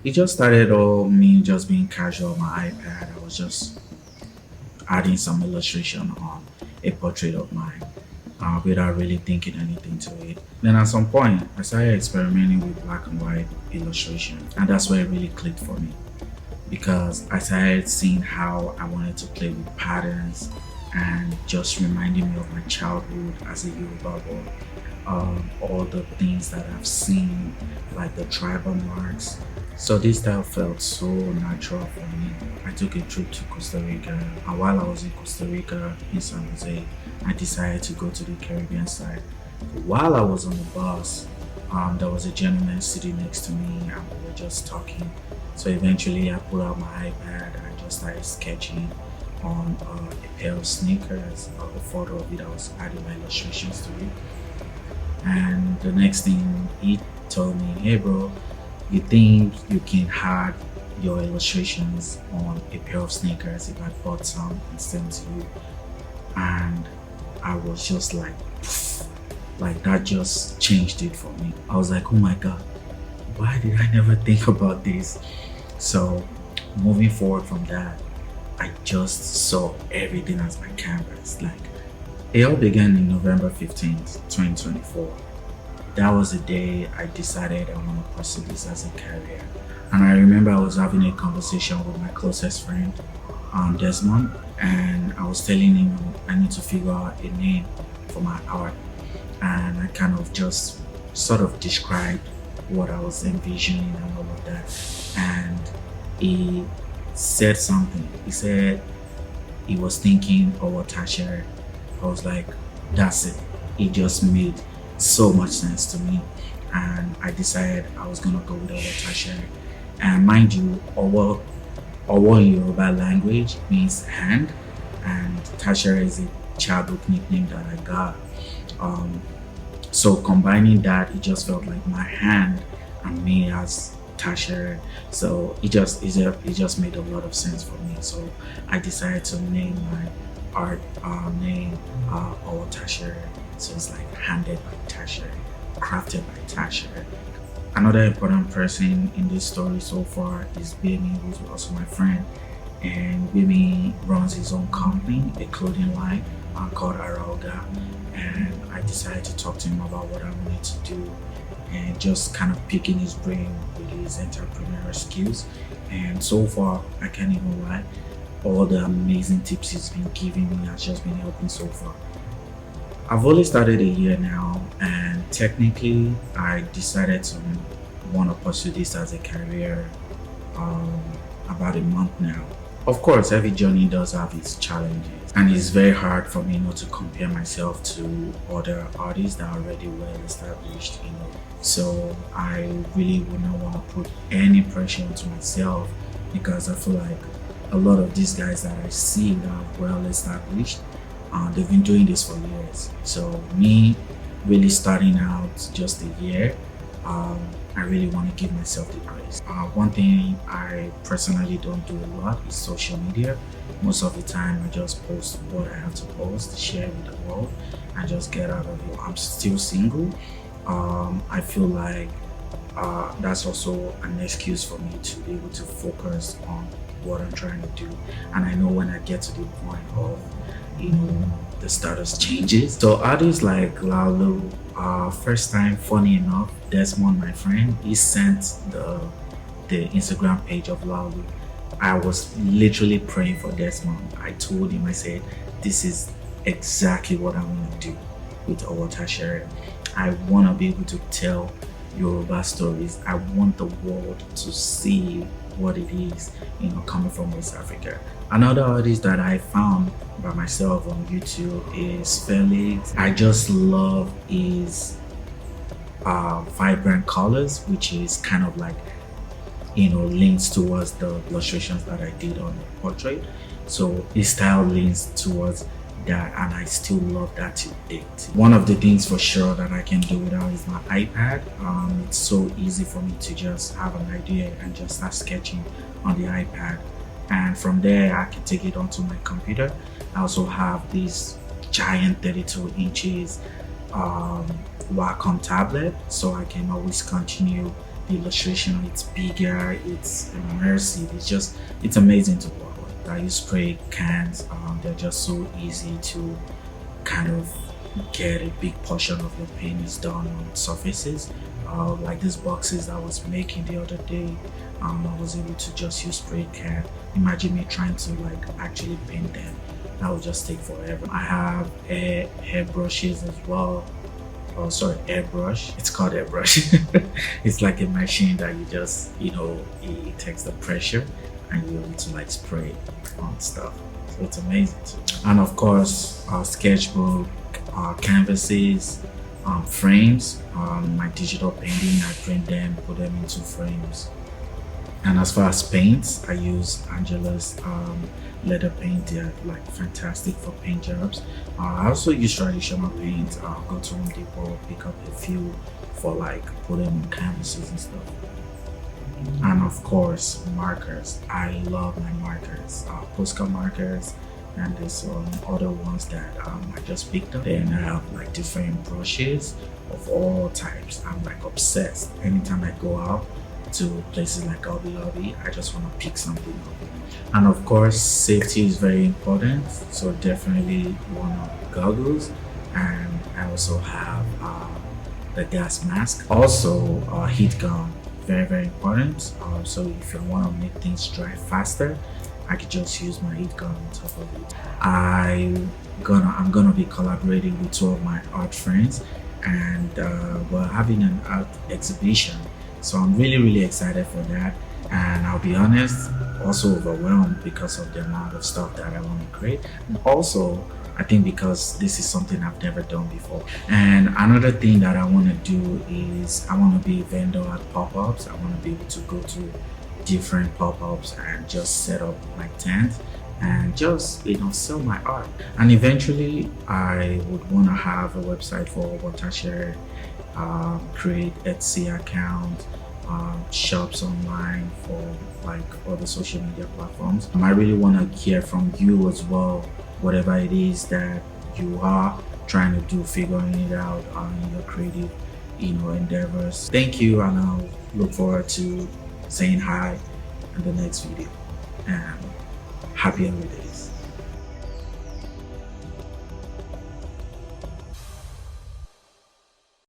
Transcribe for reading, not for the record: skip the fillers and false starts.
It just started all me just being casual on my iPad. I was just adding some illustration on a portrait of mine without really thinking anything to it. Then at some point, I started experimenting with black and white illustration, and that's where it really clicked for me because I started seeing how I wanted to play with patterns and just reminding me of my childhood as a Yoruba boy. All the things that I've seen, like the tribal marks. So this style felt so natural for me. I took a trip to Costa Rica, and while I was in Costa Rica in San Jose, I decided to go to the Caribbean side. While I was on the bus, there was a gentleman sitting next to me, and we were just talking. So eventually, I pulled out my iPad and just started sketching on a pair of sneakers. A photo of it, I was adding my illustrations to it. And the next thing he told me, hey bro, you think you can add your illustrations on a pair of sneakers if I bought some and sent to you? And I was just like, poof, like that just changed it for me. I was like, oh my god, why did I never think about this? So moving forward from that, I just saw everything as my canvas. Like it all began in November 15th, 2024. That was the day I decided I want to pursue this as a career. And I remember I was having a conversation with my closest friend, Desmond, and I was telling him I need to figure out a name for my art. And I kind of just sort of described what I was envisioning and all of that. And he said something. He said he was thinking of what Tasha. I was like, that's it. It just made so much sense to me. And I decided I was gonna go with Owo. And mind you, Owo in Yoruba language means hand, and Tasha is a childhood nickname that I got. Um, so combining that, it just felt like my hand and me as Tasha. So it just made a lot of sense for me. So I decided to name my art name or Tasha. So it's like handed by Tasha, crafted by Tasha. Another important person in this story so far is Bimi, who's also my friend. And Bimi runs his own company, a clothing line called Araoga. And I decided to talk to him about what I wanted to do and just kind of picking his brain with his entrepreneurial skills. And so far, I can't even lie, all the amazing tips he's been giving me has just been helping so far. I've only started a year now, and technically, I decided to want to pursue this as a career um, about a month now. Of course, every journey does have its challenges, and it's very hard for me not to compare myself to other artists that are already well established, So I really would not want to put any pressure onto myself because I feel like a lot of these guys that I see that are well established, they've been doing this for years. So me really starting out just a year, um, I really want to give myself the grace. One thing I personally don't do a lot is social media. Most of the time I just post what I have to post, share with the world, and just get out of it. I'm still single. I feel like that's also an excuse for me to be able to focus on what I'm trying to do. And I know when I get to the point of, the status changes. So artists like Lalu, first time, funny enough, Desmond, my friend, he sent the Instagram page of Lalu. I was literally praying for Desmond. I told him, I said, this is exactly what I want to do with Owotashere. I want to be able to tell Yoruba stories. I want the world to see what it is, coming from West Africa. Another artist that I found by myself on YouTube is Felix. I just love his vibrant colors, which is kind of like, leans towards the illustrations that I did on the portrait. So his style leans towards that, and I still love that to date. One of the things for sure that I can do without is my iPad. It's so easy for me to just have an idea and just start sketching on the iPad, and from there I can take it onto my computer. I also have this giant 32 inches Wacom tablet, so I can always continue the illustration, it's bigger, it's immersive, it's amazing to work with. I use spray cans. They're just so easy to kind of get a big portion of your paint is done on surfaces. Like these boxes I was making the other day, I was able to just use spray can. Imagine me trying to like actually paint them. That would just take forever. I have hair brushes as well. Oh, sorry, airbrush. It's called airbrush. It's like a machine that you just, it takes the pressure and you're able to like spray on stuff. So it's amazing too. And of course, sketchbook, canvases, frames, my digital painting, I print them, put them into frames. And as far as paints, I use Angela's leather paint. They're like fantastic for paint jobs. I also use traditional paint. I'll go to Home Depot, pick up a few for like put them on canvases and stuff. And of course, markers. I love my markers, Posca markers, and there's some other ones that I just picked up. Then I have like different brushes of all types. I'm like obsessed. Anytime I go out to places like Hobby Lobby, I just want to pick something up. And of course, safety is very important. So definitely one of goggles, and I also have the gas mask. Also, heat gun, very very important. So if you want to make things dry faster, I could just use my heat gun on top of it. I'm gonna be collaborating with two of my art friends, and we're having an art exhibition. So I'm really excited for that. And I'll be honest, also overwhelmed because of the amount of stuff that I want to create. And also, I think because this is something I've never done before. And another thing that I want to do is I want to be a vendor at pop-ups. I want to be able to go to different pop-ups and just set up my tent and just sell my art. And eventually I would want to have a website for watershed, create Etsy account, shops online for like other social media platforms. I really want to hear from you as well, whatever it is that you are trying to do, figuring it out on your creative endeavors. Thank you, and I'll look forward to saying hi in the next video, and happy holidays.